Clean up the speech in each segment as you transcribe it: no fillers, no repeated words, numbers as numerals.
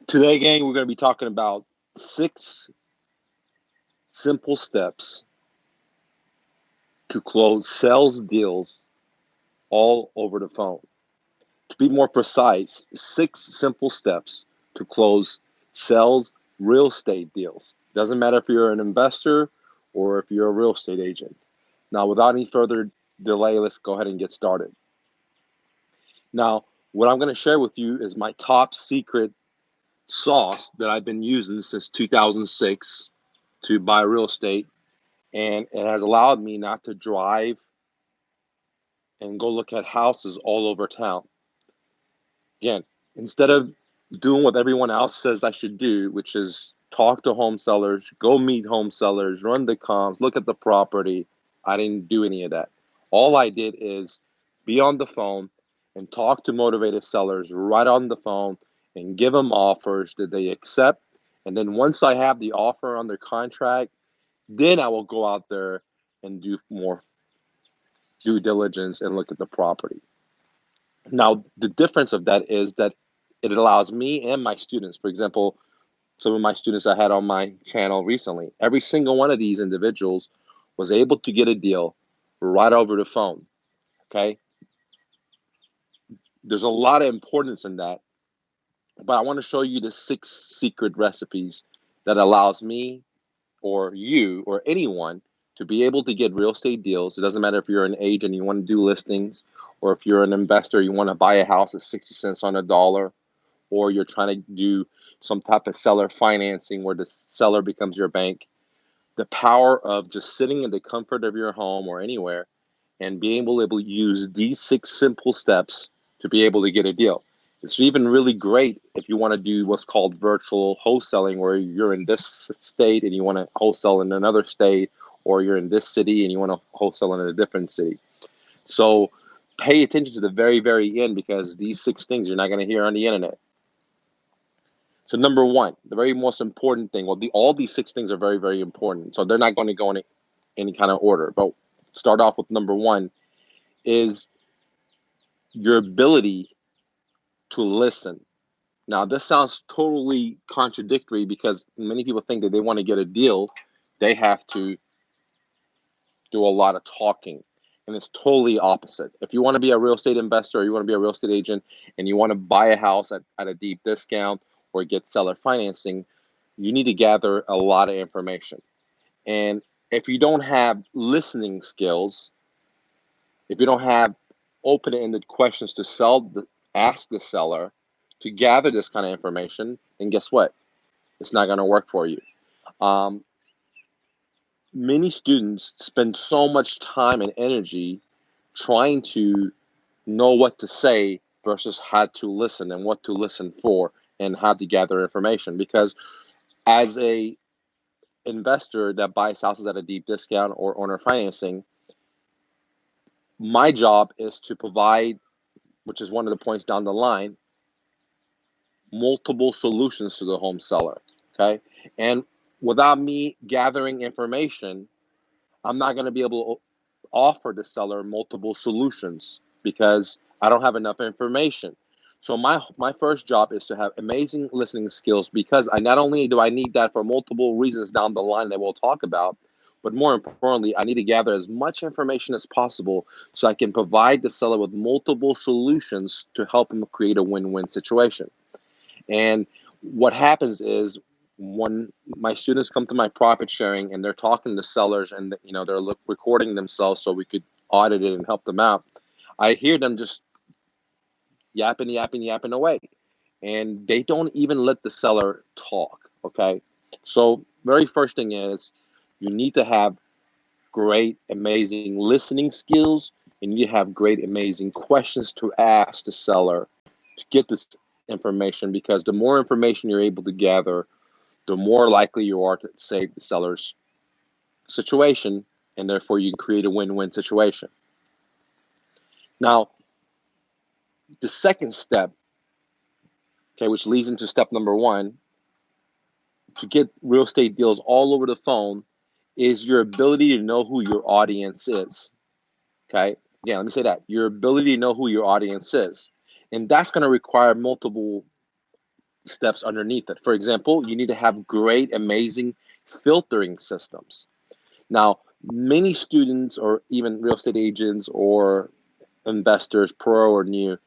Today, gang, we're going to be talking about 6 simple steps to close sales deals all over the phone. To be more precise, 6 simple steps to close sales real estate deals. Doesn't matter if you're an investor or if you're a real estate agent. Now, without any further delay, let's go ahead and get started. Now, what I'm going to share with you is my top secret sauce that I've been using since 2006 to buy real estate, and it has allowed me not to drive and go look at houses all over town. Again, instead of doing what everyone else says I should do, which is talk to home sellers, go meet home sellers, run the comps, look at the property, I didn't do any of that. All I did is be on the phone and talk to motivated sellers right on the phone and give them offers that they accept. And then once I have the offer under contract, then I will go out there and do more due diligence and look at the property. Now, the difference of that is that it allows me and my students, for example, some of my students I had on my channel recently, every single one of these individuals was able to get a deal right over the phone. Okay. There's a lot of importance in that, but I want to show you the 6 secret recipes that allows me or you or anyone to be able to get real estate deals. It doesn't matter if you're an agent and you want to do listings, or if you're an investor, you want to buy a house at 60 cents on a dollar, or you're trying to do some type of seller financing where the seller becomes your bank. The power of just sitting in the comfort of your home or anywhere and being able to use these 6 simple steps to be able to get a deal. It's even really great if you want to do what's called virtual wholesaling, where you're in this state and you want to wholesale in another state, or you're in this city and you want to wholesale in a different city. So pay attention to the very, very end, because these 6 things you're not going to hear on the internet. So number one, the very most important thing, well, all these 6 things are very, very important. So they're not going to go in any kind of order. But start off with number one is your ability to listen. Now, this sounds totally contradictory, because many people think that they want to get a deal, they have to do a lot of talking. And it's totally opposite. If you want to be a real estate investor, or you want to be a real estate agent, and you want to buy a house at a deep discount or get seller financing, you need to gather a lot of information. And if you don't have listening skills, if you don't have open-ended questions to ask the seller to gather this kind of information, then guess what? It's not going to work for you. Um, Many students spend so much time and energy trying to know what to say versus how to listen and what to listen for and how to gather information. Because as a investor that buys houses at a deep discount or owner financing, my job is to provide, which is one of the points down the line, multiple solutions to the home seller. Okay. And without me gathering information, I'm not going to be able to offer the seller multiple solutions because I don't have enough information. So my first job is to have amazing listening skills, because I not only do I need that for multiple reasons down the line that we'll talk about, but more importantly, I need to gather as much information as possible so I can provide the seller with multiple solutions to help him create a win-win situation. And what happens is, when my students come to my profit sharing and they're talking to sellers, and they're recording themselves so we could audit it and help them out, I hear them just yapping, yapping, yapping away, and they don't even let the seller talk. Okay, so very first thing is, you need to have great, amazing listening skills, and you have great, amazing questions to ask the seller to get this information, because the more information you're able to gather, the more likely you are to save the seller's situation, and therefore you can create a win-win situation. Now, the second step, okay, which leads into step number one, to get real estate deals all over the phone, is your ability to know who your audience is. Okay, yeah, let me say that. Your ability to know who your audience is. And that's going to require multiple steps underneath it. For example, you need to have great, amazing filtering systems. Now, many students or even real estate agents or investors, pro or new,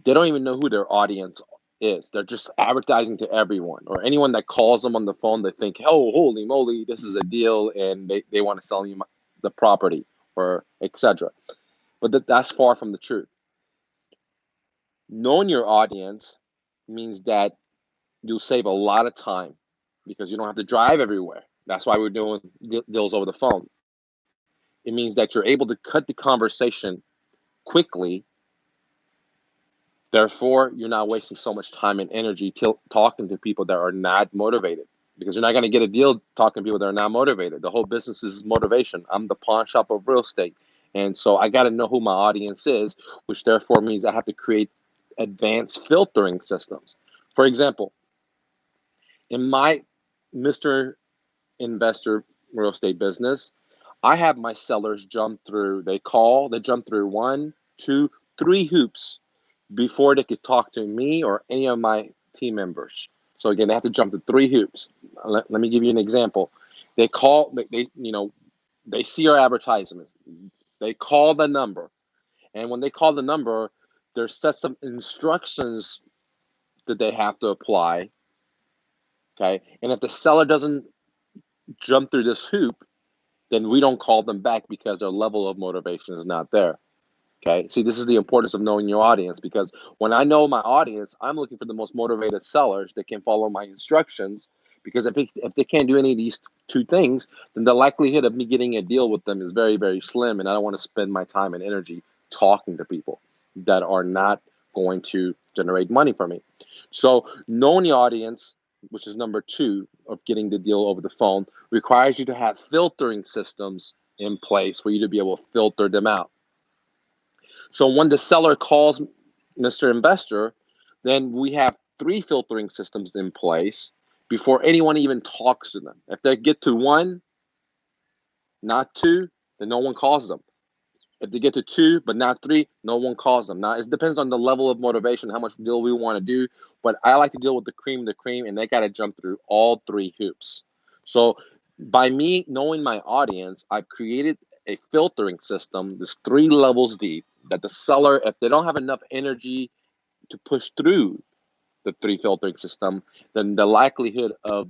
they don't even know who their audience is. They're just advertising to everyone, or anyone that calls them on the phone. They think, oh, holy moly, this is a deal, and they want to sell you the property or etc. But that's far from the truth. Knowing your audience means that you'll save a lot of time because you don't have to drive everywhere. That's why we're doing deals over the phone. It means that you're able to cut the conversation quickly. Therefore, you're not wasting so much time and energy talking to people that are not motivated, because you're not going to get a deal talking to people that are not motivated. The whole business is motivation. I'm the pawn shop of real estate. And so I got to know who my audience is, which therefore means I have to create advanced filtering systems. For example, in my Mr. Investor real estate business, I have my sellers jump through, they jump through 1, 2, 3 hoops before they could talk to me or any of my team members. So again, they have to jump through 3 hoops. Let me give you an example. They see our advertisement. They call the number. And when they call the number, there's some instructions that they have to apply. Okay. And if the seller doesn't jump through this hoop, then we don't call them back because their level of motivation is not there. Okay. See, this is the importance of knowing your audience, because when I know my audience, I'm looking for the most motivated sellers that can follow my instructions. Because if they can't do any of these 2 things, then the likelihood of me getting a deal with them is very, very slim. And I don't want to spend my time and energy talking to people that are not going to generate money for me. So knowing the audience, which is number 2 of getting the deal over the phone, requires you to have filtering systems in place for you to be able to filter them out. So when the seller calls Mr. Investor, then we have 3 filtering systems in place before anyone even talks to them. If they get to 1, not 2, then no one calls them. If they get to 2, but not 3, no one calls them. Now, it depends on the level of motivation, how much deal we want to do. But I like to deal with the cream, and they got to jump through all 3 hoops. So by me knowing my audience, I've created a filtering system that's 3 levels deep, that the seller, if they don't have enough energy to push through the 3 filtering system, then the likelihood of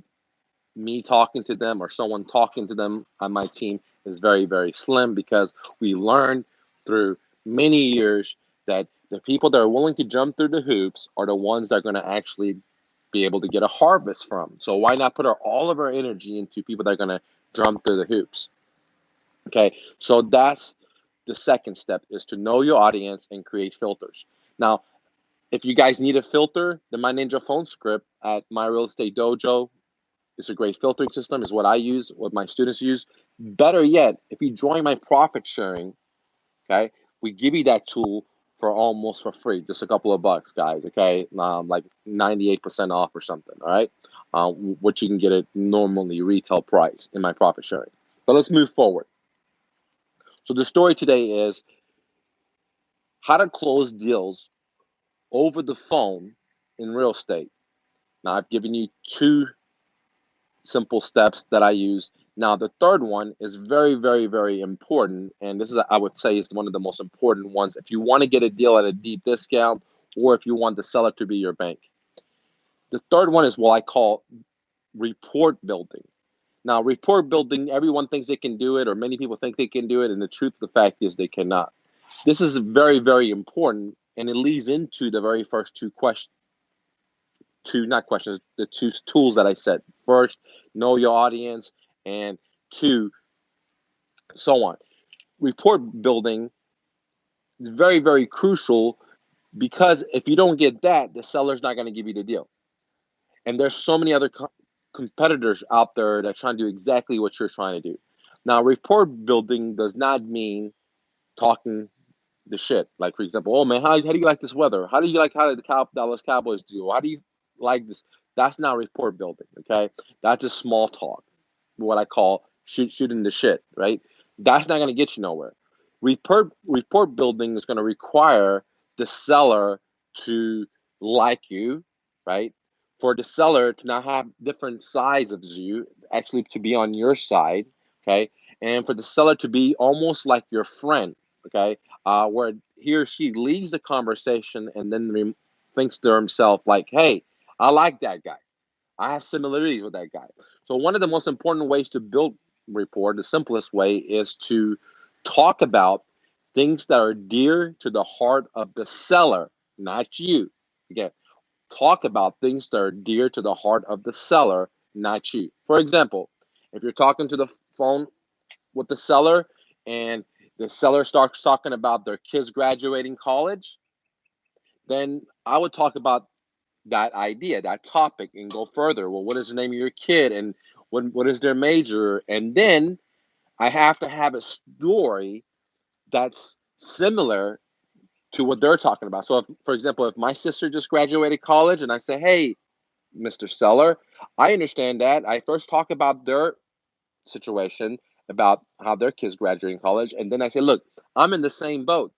me talking to them or someone talking to them on my team is very, very slim, because we learned through many years that the people that are willing to jump through the hoops are the ones that are going to actually be able to get a harvest from. So why not put all of our energy into people that are going to jump through the hoops? Okay, so that's the second step, is to know your audience and create filters. Now, if you guys need a filter, the My Ninja Phone Script at My Real Estate Dojo is a great filtering system, is what I use, what my students use. Better yet, if you join my profit sharing, okay, we give you that tool for almost for free, just a couple of bucks, guys, okay, like 98% off or something, all right, what you can get at normally retail price in my profit sharing. But let's move forward. So the story today is how to close deals over the phone in real estate. Now, I've given you 2 simple steps that I use. Now, the third one is very, very, very important. And this is, I would say, is one of the most important ones if you want to get a deal at a deep discount, or if you want the seller to be your bank. The third one is what I call report building. Now, report building, everyone thinks they can do it, or many people think they can do it. And the truth of the fact is they cannot. This is very, very important. And it leads into the very first 2 questions. Not questions, the 2 tools that I said. First, know your audience, and 2, so on. Report building is very, very crucial, because if you don't get that, the seller's not going to give you the deal. And there's so many other competitors out there that are trying to do exactly what you're trying to do. Now, report building does not mean talking the shit. Like, for example, oh man, how do you like this weather? How do you like how the Dallas Cowboys do? How do you like this? That's not report building, okay? That's a small talk, what I call shooting the shit, right? That's not going to get you nowhere. Report building is going to require the seller to like you, right? for the seller to not have different sides of you, actually to be on your side, okay, and for the seller to be almost like your friend, okay, where he or she leaves the conversation and then thinks to himself like, hey, I like that guy. I have similarities with that guy. So one of the most important ways to build rapport, the simplest way, is to talk about things that are dear to the heart of the seller, not you. Again, talk about things that are dear to the heart of the seller, not you. For example, if you're talking to the phone with the seller and the seller starts talking about their kids graduating college, then I would talk about that idea, that topic, and go further. Well, what is the name of your kid, and what is their major? And then I have to have a story that's similar to what they're talking about. So, if, for example, if my sister just graduated college, and I say, "Hey, Mr. Seller, I understand that." I first talk about their situation, about how their kids graduating college, and then I say, "Look, I'm in the same boat.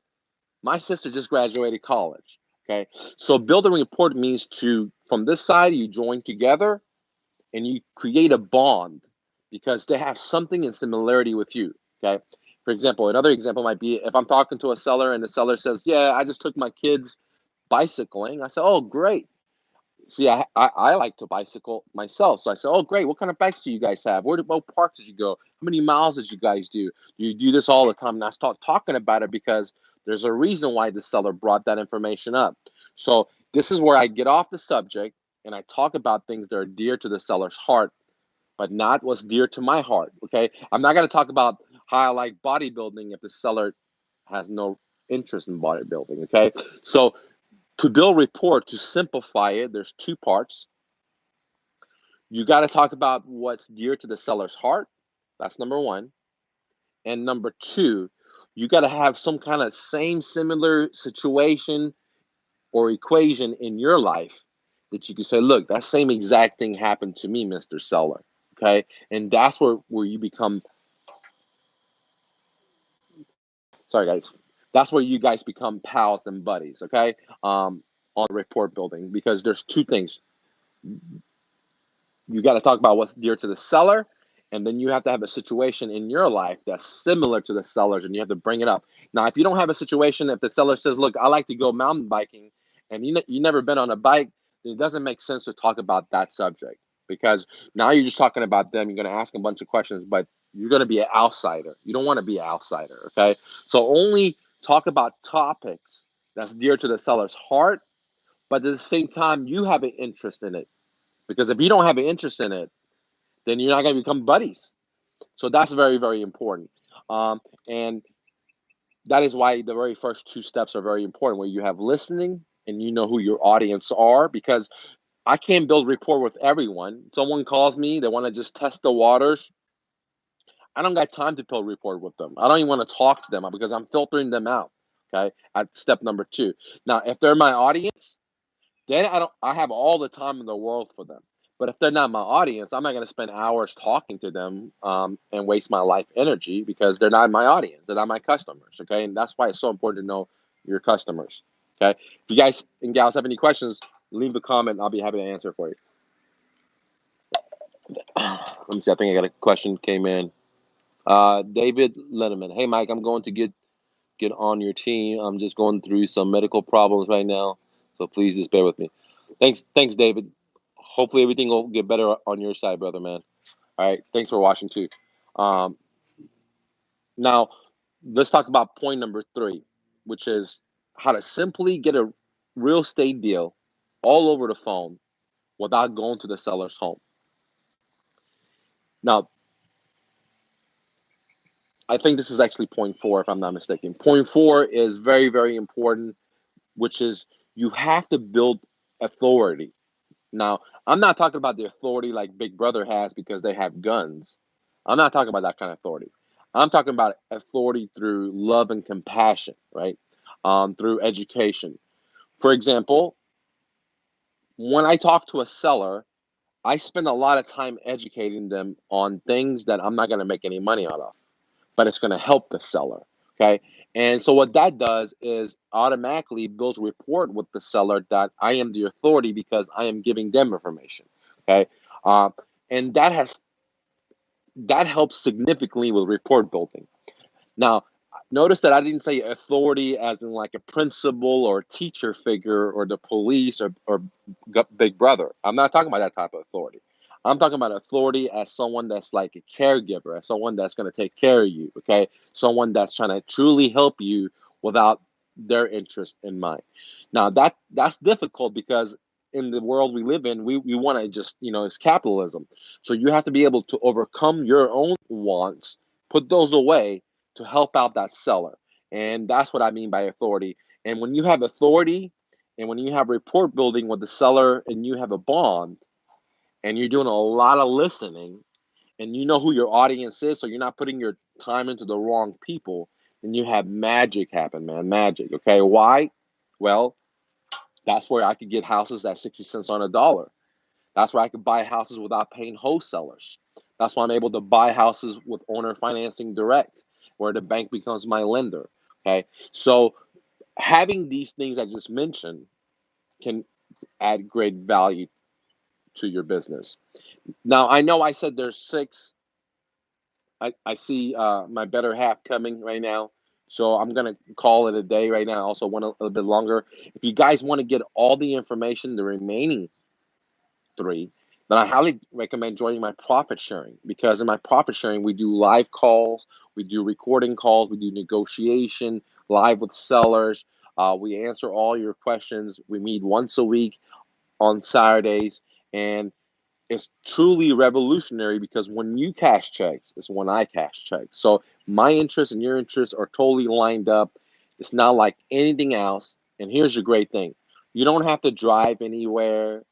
My sister just graduated college." Okay, so building rapport means to, from this side, you join together and you create a bond because they have something in similarity with you. Okay, for example, another example might be if I'm talking to a seller and the seller says, "Yeah, I just took my kids bicycling." I say, "Oh, great." See, I like to bicycle myself. So I said, "Oh, great. What kind of bikes do you guys have? What parks did you go? How many miles did you guys do? You do this all the time?" And I start talking about it because there's a reason why the seller brought that information up. So this is where I get off the subject and I talk about things that are dear to the seller's heart, but not what's dear to my heart. Okay. I'm not going to talk about how I like bodybuilding if the seller has no interest in bodybuilding. Okay. So to build rapport, to simplify it, there's two parts. You got to talk about what's dear to the seller's heart. That's number one. And number two, you got to have some kind of same similar situation or equation in your life that you can say, look, that same exact thing happened to me, Mr. Seller. Okay. And that's where you become, sorry, guys, that's where you guys become pals and buddies. Okay. On rapport building, because there's two things. You got to talk about what's dear to the seller, and then you have to have a situation in your life that's similar to the seller's, and you have to bring it up. Now, if you don't have a situation, if the seller says, look, I like to go mountain biking, and you never been on a bike, then it doesn't make sense to talk about that subject, because now you're just talking about them. You're going to ask a bunch of questions, but you're going to be an outsider. You don't want to be an outsider. Okay, so only talk about topics that's dear to the seller's heart, but at the same time you have an interest in it, because if you don't have an interest in it, then you're not going to become buddies. So that's very, very important. And that is why the very first two steps are very important, where you have listening and you know who your audience are, because I can't build rapport with everyone. Someone calls me, they want to just test the waters. I don't got time to build rapport with them. I don't even want to talk to them because I'm filtering them out. Okay. At step number two. Now, if they're my audience, then I have all the time in the world for them. But if they're not my audience, I'm not going to spend hours talking to them and waste my life energy, because they're not my audience. They're not my customers. Okay. And that's why it's so important to know your customers. Okay. If you guys and gals have any questions, leave a comment. I'll be happy to answer for you. Let me see. I think I got a question came in. David Lenneman. Hey, Mike, I'm going to get on your team. I'm just going through some medical problems right now. So please just bear with me. Thanks, David. Hopefully everything will get better on your side, brother, man. All right. Thanks for watching too. Um, Now, let's talk about point number three, which is how to simply get a real estate deal all over the phone without going to the seller's home. Now, I think this is actually point four, if I'm not mistaken. Point four is very, very important, which is you have to build authority. Now, I'm not talking about the authority like Big Brother has because they have guns. I'm not talking about that kind of authority. I'm talking about authority through love and compassion, right? Through education. For example, when I talk to a seller, I spend a lot of time educating them on things that I'm not going to make any money out of, but it's going to help the seller. Okay. And so what that does is automatically builds rapport with the seller that I am the authority because I am giving them information. Okay. Uh, and that helps significantly with report building. Now, notice that I didn't say authority as in like a principal or teacher figure or the police or big brother. I'm not talking about that type of authority. I'm talking about authority as someone that's like a caregiver, as someone that's going to take care of you, okay? Someone that's trying to truly help you without their interest in mind. Now, that's difficult because in the world we live in, we want to just, it's capitalism. So you have to be able to overcome your own wants, put those away to help out that seller. And that's what I mean by authority. And when you have authority and when you have rapport building with the seller and you have a bond and you're doing a lot of listening and you know who your audience is, so you're not putting your time into the wrong people, then you have magic happen, man. Magic. Okay. Why? Well, that's where I could get houses at 60 cents on a dollar. That's where I could buy houses without paying wholesalers. That's why I'm able to buy houses with owner financing direct, where the bank becomes my lender. Okay. So having these things I just mentioned can add great value to your business. Now, I know I said there's six. I see my better half coming right now. So I'm going to call it a day right now. I also want a little bit longer. If you guys want to get all the information, the remaining three, then I highly recommend joining my profit sharing because in my profit sharing, we do live calls, we do recording calls, we do negotiation live with sellers. We answer all your questions. We meet once a week on Saturdays, and it's truly revolutionary because when you cash checks, it's when I cash checks. So my interests and your interests are totally lined up. It's not like anything else. And here's the great thing: you don't have to drive anywhere.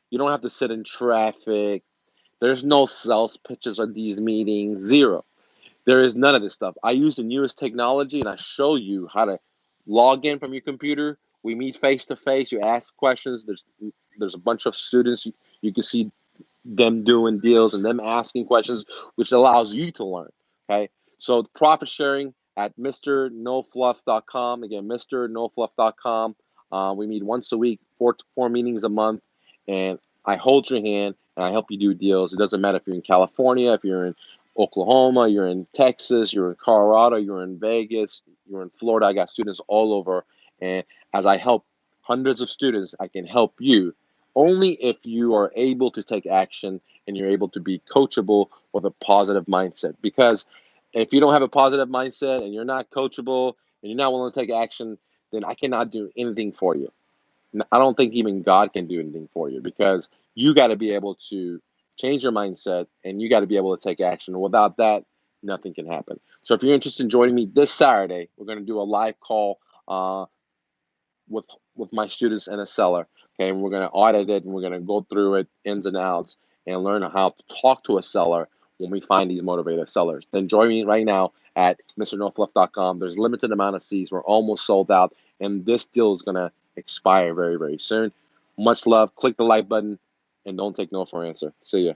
You don't have to sit in traffic. There's no sales pitches at these meetings. Zero. There is none of this stuff. I use the newest technology and I show you how to log in from your computer. We meet face to face. You ask questions. There's a bunch of students. You can see them doing deals and them asking questions, which allows you to learn. Okay. So profit sharing at mrnofluff.com. Again, mrnofluff.com. We meet once a week, four meetings a month, and I hold your hand and I help you do deals. It doesn't matter if you're in California, if you're in Oklahoma, you're in Texas, you're in Colorado, you're in Vegas, you're in Florida. I got students all over. And as I help hundreds of students, I can help you only if you are able to take action and you're able to be coachable with a positive mindset. Because if you don't have a positive mindset and you're not coachable and you're not willing to take action, then I cannot do anything for you. I don't think even God can do anything for you because you got to be able to change your mindset and you got to be able to take action. Without that, nothing can happen. So if you're interested in joining me this Saturday, we're going to do a live call with with my students and a seller. Okay, and we're going to audit it and we're going to go through it ins and outs and learn how to talk to a seller when we find these motivated sellers. Then join me right now at mrnofluff.com. There's a limited amount of seats. We're almost sold out, and this deal is going to expire very, very soon. Much love. Click the like button and don't take no for an answer. See ya.